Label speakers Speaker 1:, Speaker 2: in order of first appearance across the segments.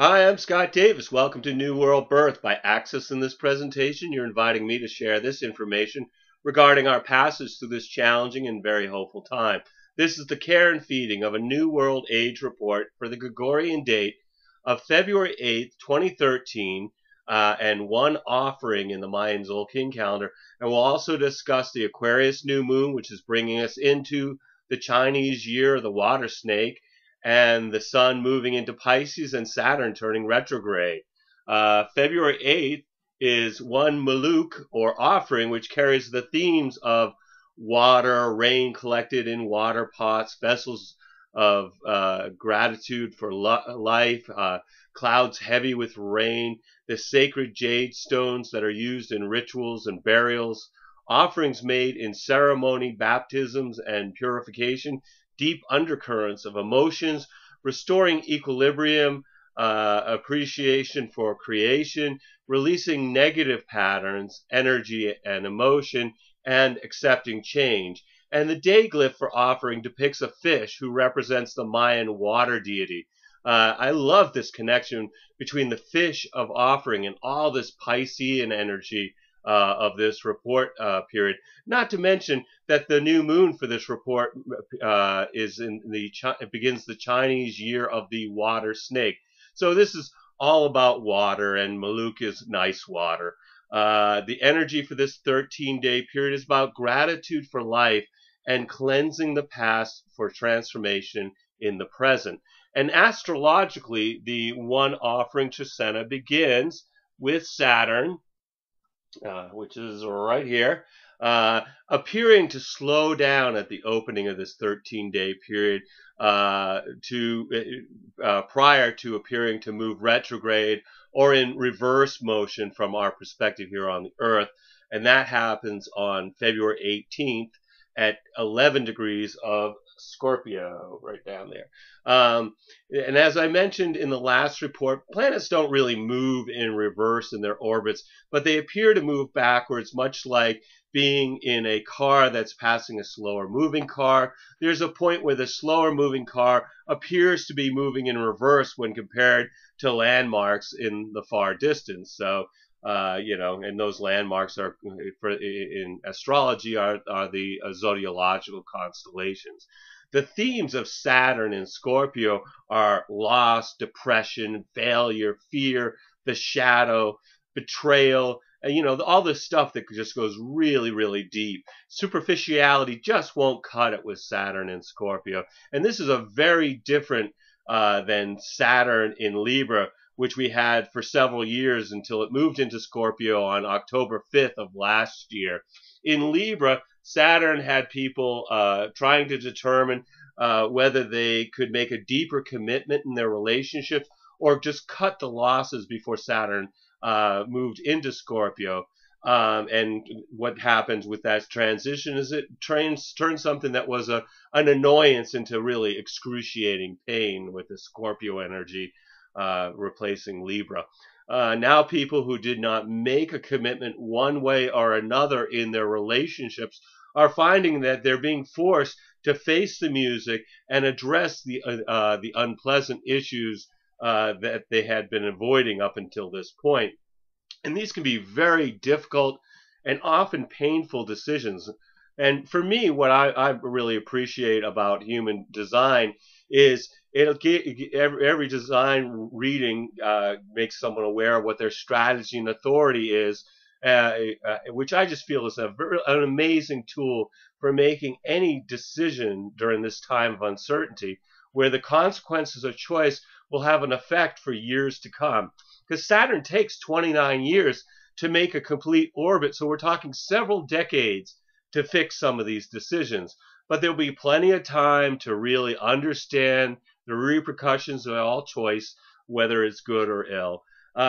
Speaker 1: Hi, I'm Scott Davis. Welcome to New World Birth. By accessing this presentation, you're inviting me to share this information regarding our passage through this challenging and very hopeful time. This is the care and feeding of a New World Age report for the Gregorian date of February 8th, 2013, and one offering in the Mayan Tzolkin calendar. And we'll also discuss the Aquarius new moon, which is bringing us into the Chinese year of the water snake, and the sun moving into Pisces and Saturn turning retrograde. February 8th is one Maluk or offering, which carries the themes of water, rain collected in water pots, vessels of gratitude for life, clouds heavy with rain, the sacred jade stones that are used in rituals and burials, offerings made in ceremony, baptisms, and purification, deep undercurrents of emotions, restoring equilibrium, appreciation for creation, releasing negative patterns, energy and emotion, and accepting change. And the day glyph for offering depicts a fish who represents the Mayan water deity. I love this connection between the fish of offering and all this Piscean energy of this report period. Not to mention that the new moon for this report begins the Chinese year of the water snake. So this is all about water, and Maluk is nice water. The energy for this 13-day period is about gratitude for life and cleansing the past for transformation in the present. And astrologically, the one offering Tzolkin begins with Saturn, which is right here, appearing to slow down at the opening of this 13-day period prior to appearing to move retrograde or in reverse motion from our perspective here on the Earth. And that happens on February 18th at 11 degrees of Scorpio, right down there. And as I mentioned in the last report, planets don't really move in reverse in their orbits, but they appear to move backwards, much like being in a car that's passing a slower moving car. There's a point where the slower moving car appears to be moving in reverse when compared to landmarks in the far distance. So and those landmarks are, in astrology, are the zodiological constellations. The themes of Saturn and Scorpio are loss, depression, failure, fear, the shadow, betrayal, and all this stuff that just goes really, really deep. Superficiality just won't cut it with Saturn and Scorpio. And this is a very different than Saturn in Libra, which we had for several years until it moved into Scorpio on October 5th of last year. In Libra, Saturn had people trying to determine whether they could make a deeper commitment in their relationships or just cut the losses before Saturn moved into Scorpio. And what happens with that transition is it turns something that was an annoyance into really excruciating pain with the Scorpio energy replacing Libra. Now people who did not make a commitment one way or another in their relationships are finding that they're being forced to face the music and address the unpleasant issues that they had been avoiding up until this point. And these can be very difficult and often painful decisions. And for me, what I really appreciate about human design is every design reading makes someone aware of what their strategy and authority is, which I just feel is an amazing tool for making any decision during this time of uncertainty, where the consequences of choice will have an effect for years to come. Because Saturn takes 29 years to make a complete orbit, so we're talking several decades to fix some of these decisions. But there'll be plenty of time to really understand the repercussions of all choice, whether it's good or ill.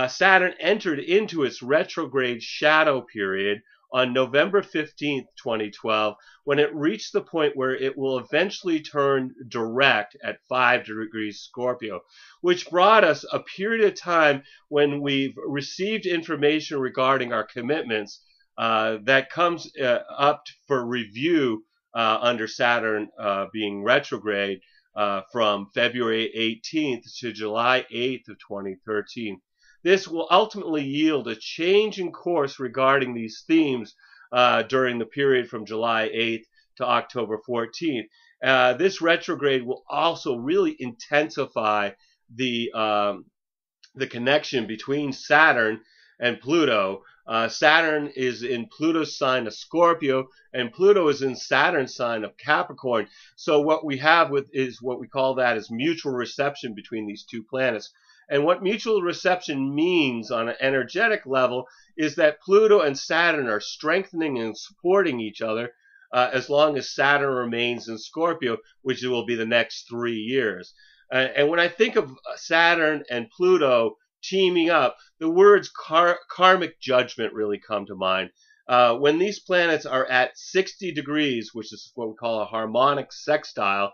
Speaker 1: Saturn entered into its retrograde shadow period on November 15th, 2012, when it reached the point where it will eventually turn direct at 5 degrees Scorpio, which brought us a period of time when we've received information regarding our commitments that comes up for review under Saturn being retrograde from February 18th to July 8th of 2013. This will ultimately yield a change in course regarding these themes during the period from July 8th to October 14th. This retrograde will also really intensify the connection between Saturn and Pluto. Saturn is in Pluto's sign of Scorpio, and Pluto is in Saturn's sign of Capricorn. So what we have is what we call that as mutual reception between these two planets. And what mutual reception means on an energetic level is that Pluto and Saturn are strengthening and supporting each other as long as Saturn remains in Scorpio, which will be the next 3 years. And when I think of Saturn and Pluto teaming up, the words karmic judgment really come to mind. When these planets are at 60 degrees, which is what we call a harmonic sextile,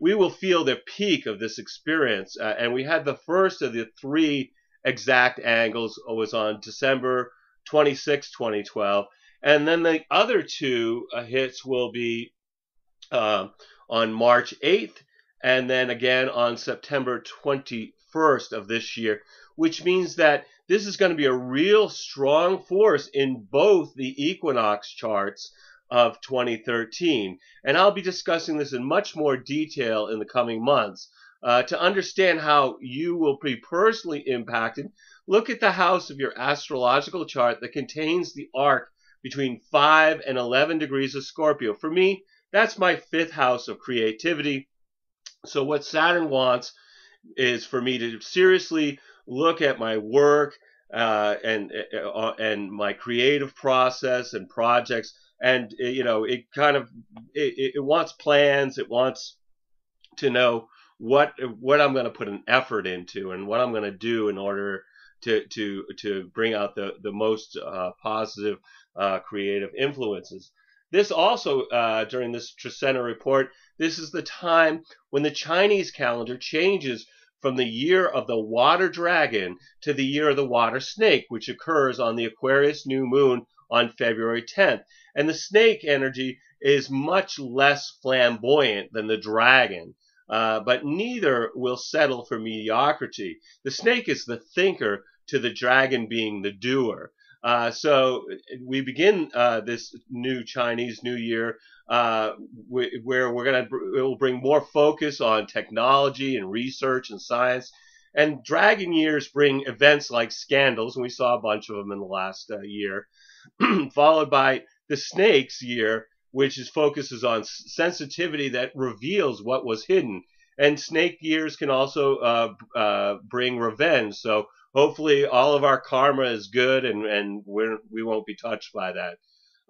Speaker 1: we will feel the peak of this experience. And we had the first of the 3 exact angles was on December 26, 2012. And then the other 2 hits will be on March 8th, and then again on September 21st of this year, which means that this is going to be a real strong force in both the equinox charts of 2013. And I'll be discussing this in much more detail in the coming months. To understand how you will be personally impacted, look at the house of your astrological chart that contains the arc between 5 and 11 degrees of Scorpio. For me, that's my 5th house of creativity. So what Saturn wants is for me to seriously look at my work and my creative process and projects, and it wants plans. It wants to know what I'm going to put an effort into and what I'm going to do in order to bring out the most positive creative influences. This also, during this Trecena report, this is the time when the Chinese calendar changes from the year of the water dragon to the year of the water snake, which occurs on the Aquarius new moon on February 10th. And the snake energy is much less flamboyant than the dragon, but neither will settle for mediocrity. The snake is the thinker to the dragon being the doer. So we begin this new Chinese New Year where it will bring more focus on technology and research and science. And dragon years bring events like scandals, and we saw a bunch of them in the last year, followed by the snake's year, which focuses on sensitivity that reveals what was hidden. And snake years can also bring revenge. So hopefully all of our karma is good, and we won't be touched by that.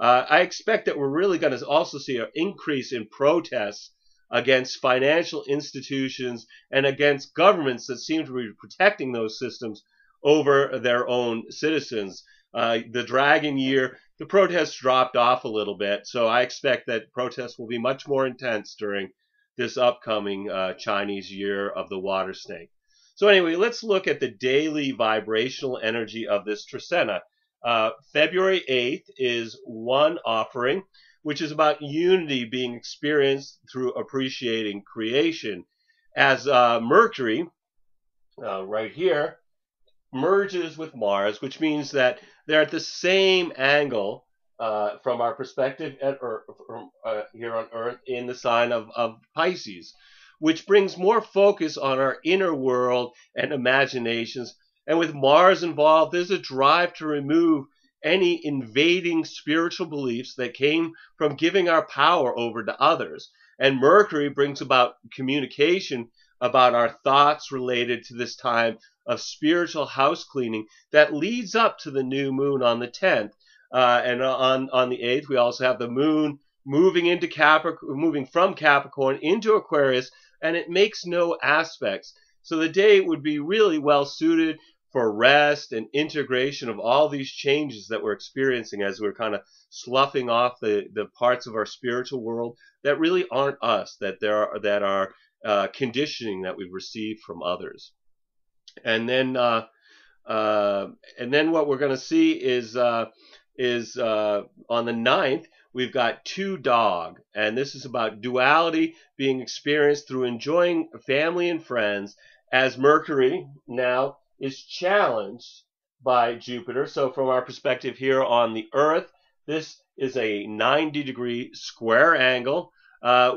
Speaker 1: I expect that we're really going to also see an increase in protests against financial institutions and against governments that seem to be protecting those systems over their own citizens. The dragon year, the protests dropped off a little bit, so I expect that protests will be much more intense during this upcoming Chinese year of the water snake. So anyway, let's look at the daily vibrational energy of this Trecena. February 8th is One Offering, which is about unity being experienced through appreciating creation. As Mercury, right here, merges with Mars, which means that they're at the same angle from our perspective here on Earth in the sign of Pisces, which brings more focus on our inner world and imaginations. And with Mars involved, there's a drive to remove any invading spiritual beliefs that came from giving our power over to others. And Mercury brings about communication about our thoughts related to this time of spiritual house cleaning that leads up to the new moon on the 10th. And on the 8th, we also have the moon moving from Capricorn into Aquarius, and it makes no aspects. So the day would be really well suited for rest and integration of all these changes that we're experiencing as we're kind of sloughing off the parts of our spiritual world that really aren't us, that are conditioning that we've received from others. And then what we're going to see is on the 9th, we've got two dog, and this is about duality being experienced through enjoying family and friends as Mercury now is challenged by Jupiter. So from our perspective here on the Earth, this is a 90-degree square angle,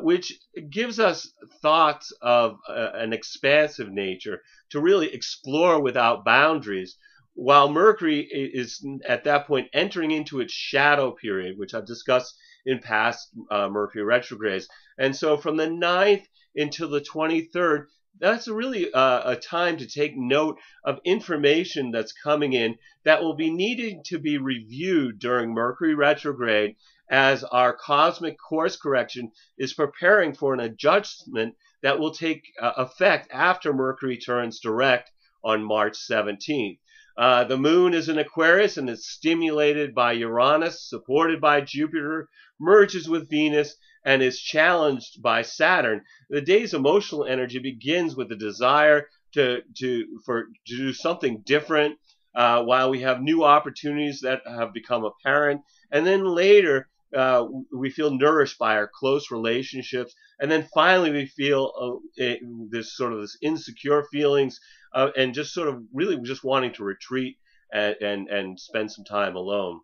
Speaker 1: which gives us thoughts of an expansive nature to really explore without boundaries, while Mercury is at that point entering into its shadow period, which I've discussed in past Mercury retrogrades. And so from the 9th until the 23rd, that's really a time to take note of information that's coming in that will be needing to be reviewed during Mercury retrograde, as our cosmic course correction is preparing for an adjustment that will take effect after Mercury turns direct on March 17th. The moon is in Aquarius and is stimulated by Uranus, supported by Jupiter, merges with Venus, and is challenged by Saturn. The day's emotional energy begins with the desire to do something different, while we have new opportunities that have become apparent. And then later, we feel nourished by our close relationships. And then finally, we feel this insecure feelings, and just sort of really just wanting to retreat and spend some time alone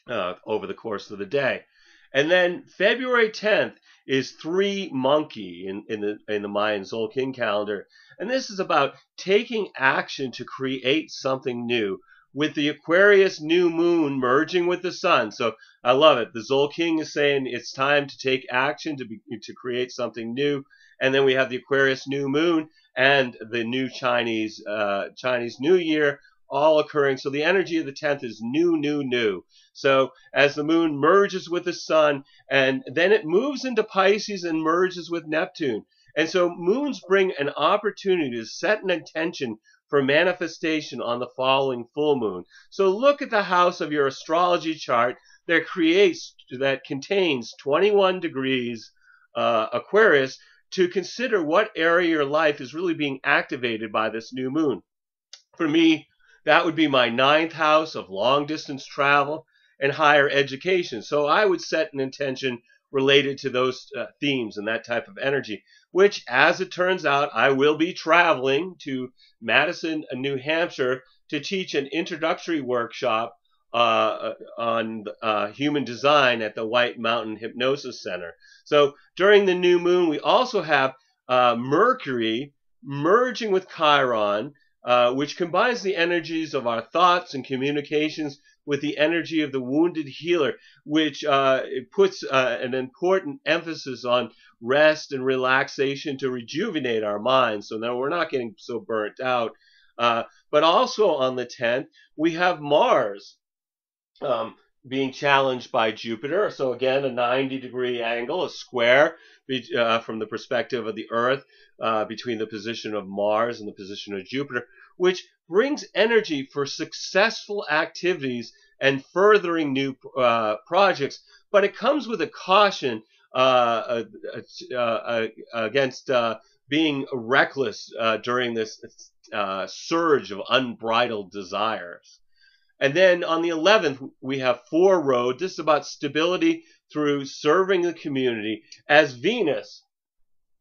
Speaker 1: over the course of the day. And then February 10th is 3 Monkey in the Mayan Tzolkin calendar. And this is about taking action to create something new, with the Aquarius new moon merging with the sun. So I love it. The Tzolkin is saying it's time to take action to create something new. And then we have the Aquarius new moon and the new Chinese New Year all occurring. So the energy of the 10th is new, new, new. So as the moon merges with the sun, and then it moves into Pisces and merges with Neptune. And so moons bring an opportunity to set an intention for manifestation on the following full moon. So look at the house of your astrology chart that contains 21 degrees Aquarius, to consider what area of your life is really being activated by this new moon. For me, that would be my 9th house of long distance travel and higher education. So I would set an intention related to those themes and that type of energy, which, as it turns out, I will be traveling to Madison, New Hampshire, to teach an introductory workshop on human design at the White Mountain Hypnosis Center. So during the new moon, we also have Mercury merging with Chiron, which combines the energies of our thoughts and communications with the energy of the wounded healer, which puts an important emphasis on rest and relaxation to rejuvenate our minds, so that we're not getting so burnt out. But also on the 10th, we have Mars being challenged by Jupiter. So again, a 90-degree angle, a square from the perspective of the Earth, between the position of Mars and the position of Jupiter, which brings energy for successful activities and furthering new projects. But it comes with a caution against being reckless during this surge of unbridled desires. And then on the 11th, we have 4 Road. This is about stability through serving the community, as Venus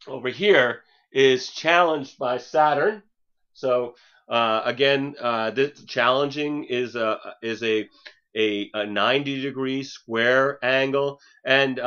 Speaker 1: over here is challenged by Saturn. So again, this challenging is a 90-degree square angle, and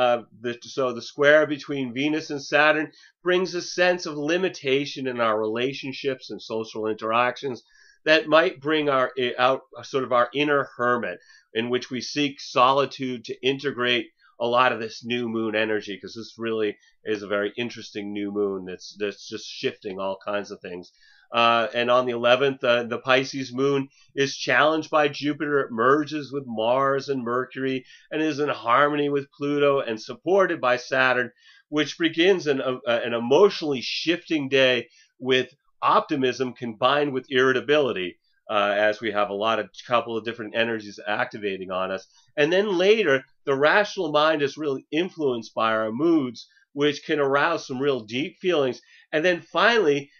Speaker 1: so the square between Venus and Saturn brings a sense of limitation in our relationships and social interactions that might bring out sort of our inner hermit, in which we seek solitude to integrate a lot of this new moon energy, because this really is a very interesting new moon that's just shifting all kinds of things. And on the 11th, the Pisces moon is challenged by Jupiter. It merges with Mars and Mercury and is in harmony with Pluto and supported by Saturn, which begins an emotionally shifting day with optimism combined with irritability, as we have a couple of different energies activating on us. And then later, the rational mind is really influenced by our moods, which can arouse some real deep feelings. And then finally,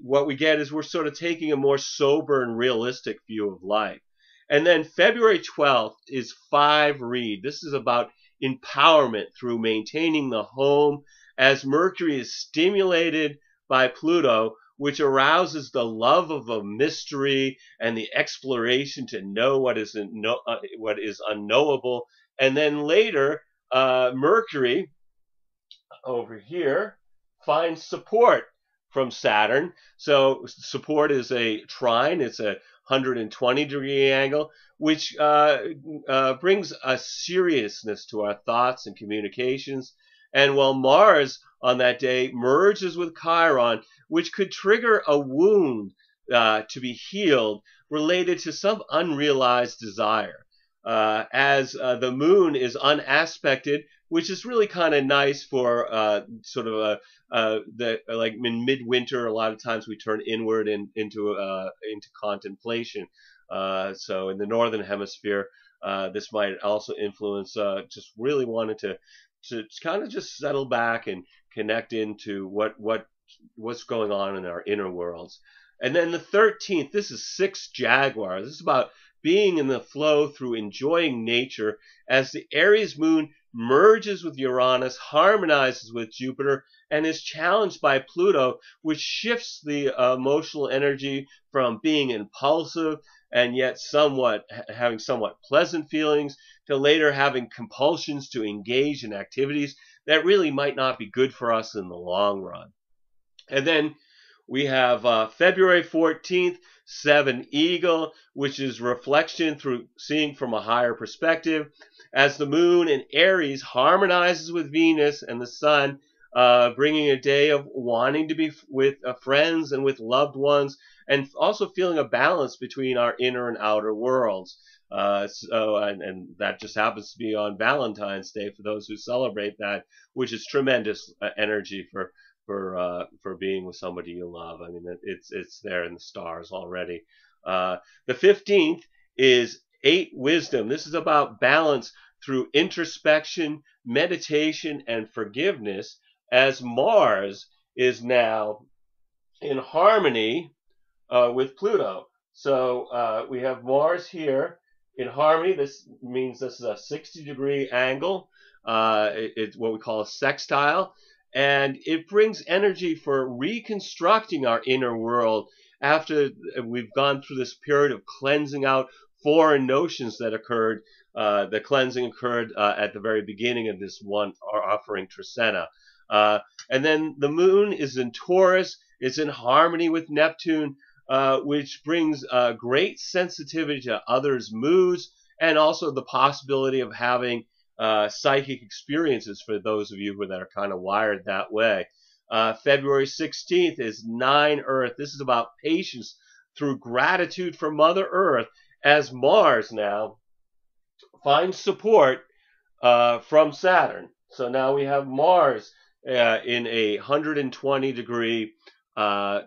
Speaker 1: what we get is we're sort of taking a more sober and realistic view of life. And then February 12th is 5 Read. This is about empowerment through maintaining the home, as Mercury is stimulated by Pluto, which arouses the love of a mystery and the exploration to know what is unknowable. And then later, Mercury over here finds support from Saturn. So support is a trine. It's a 120-degree angle, which brings a seriousness to our thoughts and communications. And while Mars on that day merges with Chiron, which could trigger a wound to be healed related to some unrealized desire. As the moon is unaspected, which is really kind of nice for sort of like in midwinter. A lot of times we turn inward into contemplation. So in the northern hemisphere, this might also influence just really wanting to kind of just settle back and connect into what's going on in our inner worlds. And then the 13th, this is 6 Jaguar. This is about being in the flow through enjoying nature as the Aries moon merges with Uranus, harmonizes with Jupiter, and is challenged by Pluto, which shifts the emotional energy from being impulsive and yet having somewhat pleasant feelings to later having compulsions to engage in activities that really might not be good for us in the long run. And then we have February 14th, 7 Eagle, which is reflection through seeing from a higher perspective, as the moon in Aries harmonizes with Venus and the sun, bringing a day of wanting to be with friends and with loved ones, and also feeling a balance between our inner and outer worlds. And that just happens to be on Valentine's Day for those who celebrate that, which is tremendous energy for being with somebody you love. I mean, it's there in the stars already. The 15th is 8 Wisdom. This is about balance through introspection, meditation, and forgiveness, as Mars is now in harmony with Pluto. So we have Mars here in harmony. This means this is a 60-degree angle. It's what we call a sextile. And it brings energy for reconstructing our inner world after we've gone through this period of cleansing out foreign notions that occurred. The cleansing occurred at the very beginning of this One Offering Tzolkin. And then the moon is in Taurus. It's in harmony with Neptune, which brings great sensitivity to others' moods and also the possibility of having psychic experiences for those of you that are kind of wired that way. February 16th is 9 Earth. This is about patience through gratitude for Mother Earth, as Mars now finds support from Saturn. So now we have Mars in a 120-degree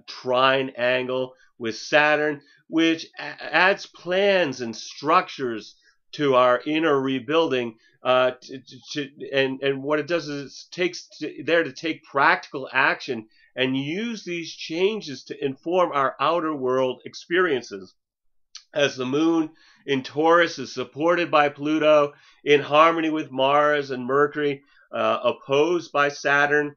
Speaker 1: trine angle with Saturn, which adds plans and structures to our inner rebuilding. And what it does is to take practical action and use these changes to inform our outer world experiences. As the moon in Taurus is supported by Pluto, in harmony with Mars and Mercury, opposed by Saturn,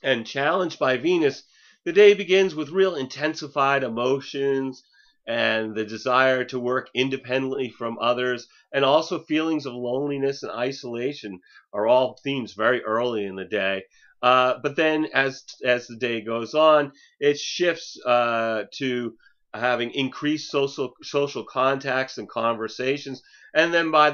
Speaker 1: and challenged by Venus, the day begins with real intensified emotions and the desire to work independently from others, and also feelings of loneliness and isolation are all themes very early in the day. But then as the day goes on, it shifts to having increased social contacts and conversations. And then by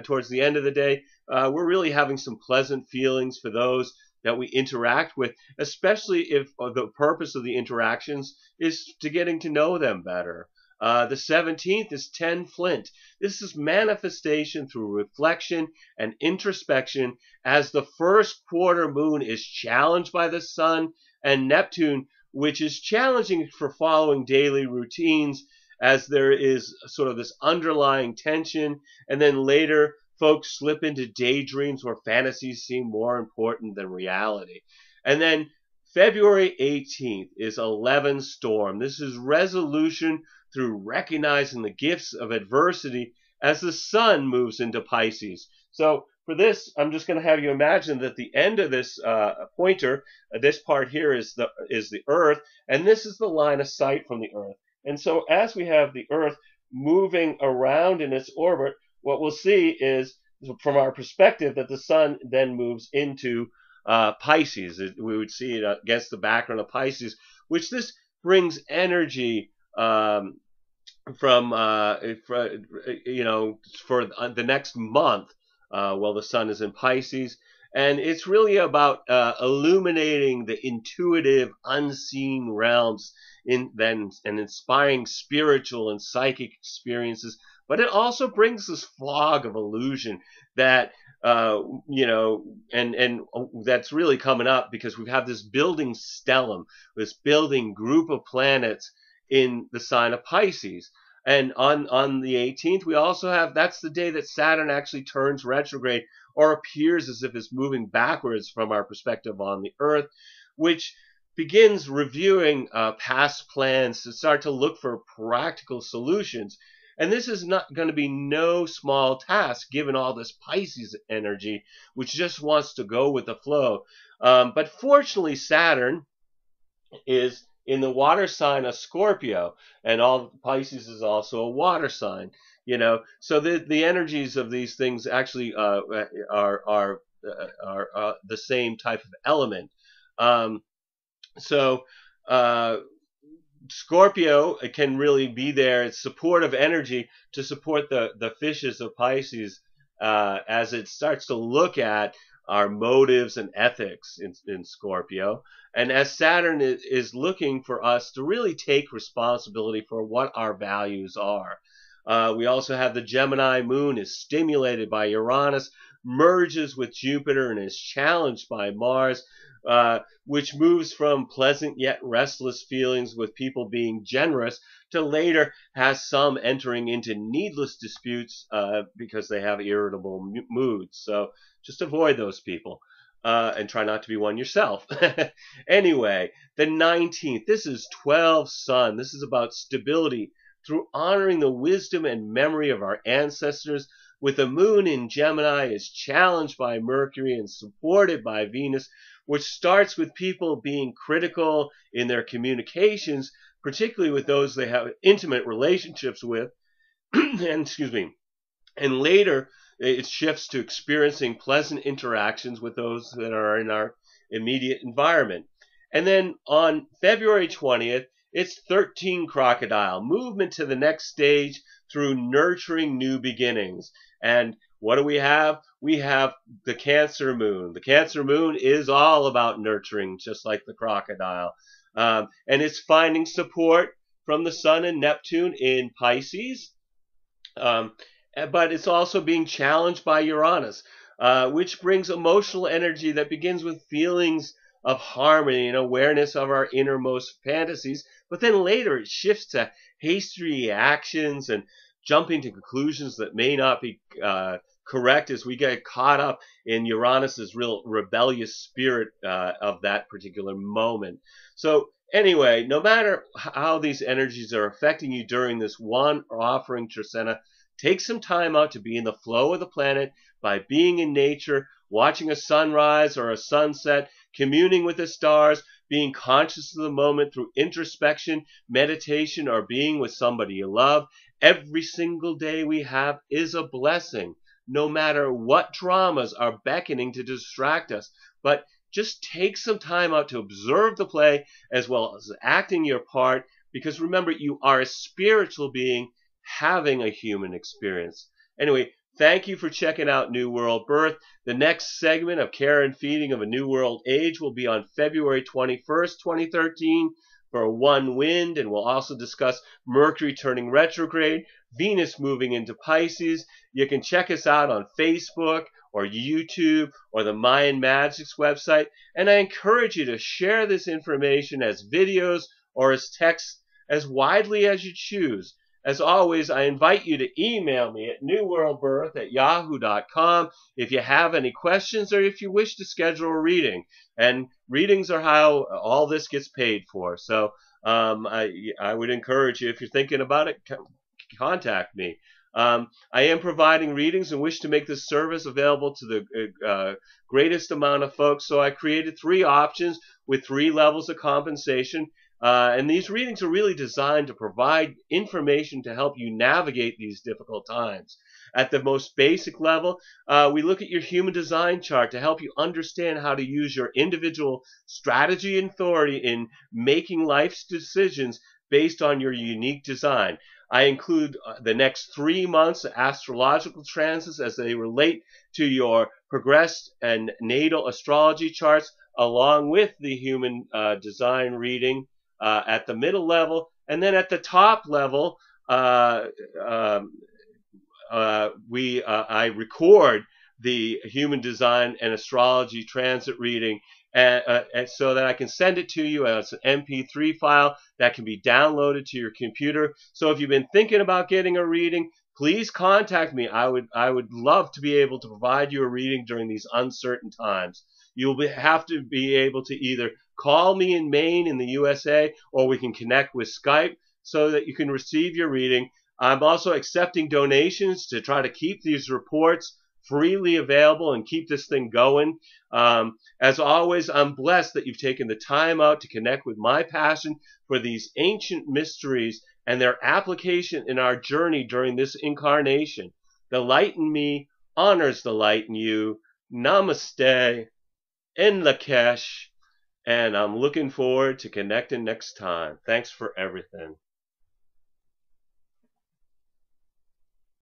Speaker 1: towards the end of the day, we're really having some pleasant feelings for those that we interact with, especially if the purpose of the interactions is to getting to know them better. The 17th is 10 Flint. This is manifestation through reflection and introspection, as the first quarter moon is challenged by the sun and Neptune, which is challenging for following daily routines, as there is sort of this underlying tension. And then later, folks slip into daydreams where fantasies seem more important than reality. And then February 18th is 11 Storm. This is resolution through recognizing the gifts of adversity, as the sun moves into Pisces. So for this, I'm just going to have you imagine that the end of this pointer, this part here is the Earth, and this is the line of sight from the Earth. And so as we have the Earth moving around in its orbit, what we'll see is, from our perspective, that the sun then moves into Pisces. We would see it against the background of Pisces, which this brings energy from for the next month while the sun is in Pisces. And it's really about illuminating the intuitive, unseen realms and inspiring spiritual and psychic experiences. But it also brings this fog of illusion that, and that's really coming up because we have this building stellium, this building group of planets in the sign of Pisces. And on the 18th, we also have, that's the day that Saturn actually turns retrograde or appears as if it's moving backwards from our perspective on the Earth, which begins reviewing past plans to start to look for practical solutions. And this is not going to be no small task given all this Pisces energy, which just wants to go with the flow. But fortunately, Saturn is in the water sign of Scorpio, and all Pisces is also a water sign. So the energies of these things actually are the same type of element. Scorpio can really be there. It's supportive energy to support the fishes of Pisces as it starts to look at our motives and ethics in Scorpio. And as Saturn is looking for us to really take responsibility for what our values are. We also have the Gemini moon is stimulated by Uranus, merges with Jupiter, and is challenged by Mars, which moves from pleasant yet restless feelings with people being generous to later has some entering into needless disputes because they have irritable moods. So just avoid those people and try not to be one yourself. Anyway, the 19th, this is 12 Sun. This is about stability through honoring the wisdom and memory of our ancestors. With the moon in Gemini is challenged by Mercury and supported by Venus, which starts with people being critical in their communications, particularly with those they have intimate relationships with, and later it shifts to experiencing pleasant interactions with those that are in our immediate environment. And then on February 20th, it's 13 Crocodile, movement to the next stage through nurturing new beginnings. And what do we have? We have the Cancer moon. The Cancer moon is all about nurturing, just like the crocodile. And it's finding support from the Sun and Neptune in Pisces. But it's also being challenged by Uranus, which brings emotional energy that begins with feelings of harmony and awareness of our innermost fantasies. But then later it shifts to hasty reactions and jumping to conclusions that may not be correct as we get caught up in Uranus's real rebellious spirit of that particular moment. So anyway, no matter how these energies are affecting you during this One Offering Tzolkin, take some time out to be in the flow of the planet by being in nature, watching a sunrise or a sunset, communing with the stars, being conscious of the moment through introspection, meditation, or being with somebody you love. Every single day we have is a blessing, no matter what dramas are beckoning to distract us. But just take some time out to observe the play as well as acting your part, because remember, you are a spiritual being having a human experience. Anyway, thank you for checking out New World Birth. The next segment of Care and Feeding of a New World Age will be on February 21st, 2013 for One Wind, and we'll also discuss Mercury turning retrograde, Venus moving into Pisces. You can check us out on Facebook or YouTube or the Mayan Magics website, and I encourage you to share this information as videos or as text as widely as you choose. As always, I invite you to email me at newworldbirth@yahoo.com if you have any questions or if you wish to schedule a reading. And readings are how all this gets paid for. So I would encourage you, if you're thinking about it, contact me. I am providing readings and wish to make this service available to the greatest amount of folks. So I created 3 options with 3 levels of compensation. And these readings are really designed to provide information to help you navigate these difficult times. At the most basic level, we look at your human design chart to help you understand how to use your individual strategy and authority in making life's decisions based on your unique design. I include the next 3 months of astrological transits as they relate to your progressed and natal astrology charts, along with the human design reading at the middle level. And then at the top level, I record the human design and astrology transit reading, and so that I can send it to you as an MP3 file that can be downloaded to your computer. So if you've been thinking about getting a reading, please contact me. I would love to be able to provide you a reading during these uncertain times. You'll have to be able to either call me in Maine in the USA, or we can connect with Skype so that you can receive your reading. I'm also accepting donations to try to keep these reports freely available and keep this thing going. As always, I'm blessed that you've taken the time out to connect with my passion for these ancient mysteries and their application in our journey during this incarnation. The light in me honors the light in you. Namaste, in Lakesh, and I'm looking forward to connecting next time. Thanks for everything.